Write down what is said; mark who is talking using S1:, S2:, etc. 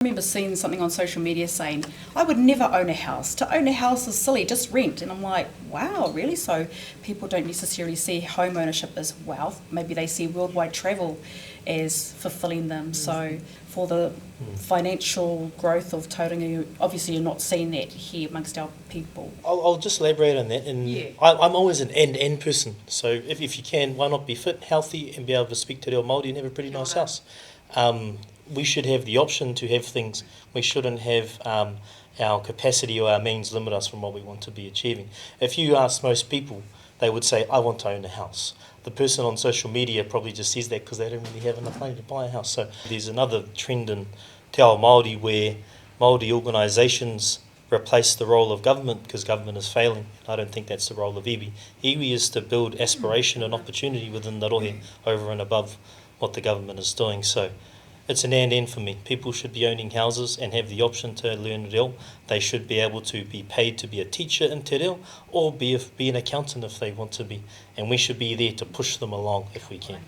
S1: I remember seeing something on social media saying, I would never own a house. To own a house is silly, just rent. And I'm like, wow, really? So people don't necessarily see home ownership as wealth. Maybe they see worldwide travel as fulfilling them. So for the financial growth of Tauranga, obviously you're not seeing that here amongst our people.
S2: I'll just elaborate on that. And I'm always an and person. So if you can, why not be fit, healthy, and be able to speak te reo Māori and have a pretty nice house? We should have the option to have things. We shouldn't have our capacity or our means limit us from what we want to be achieving. If you ask most people, they would say, I want to own a house. The person on social media probably just says that because they don't really have enough money to buy a house. So there's another trend in Te Ao Māori where Māori organisations replace the role of government because government is failing. I don't think that's the role of iwi. Iwi is to build aspiration and opportunity within the rohe over and above what the government is doing. So it's an and for me. People should be owning houses and have the option to learn reo. They should be able to be paid to be a teacher in te reo or be an accountant if they want to be. And we should be there to push them along if we can.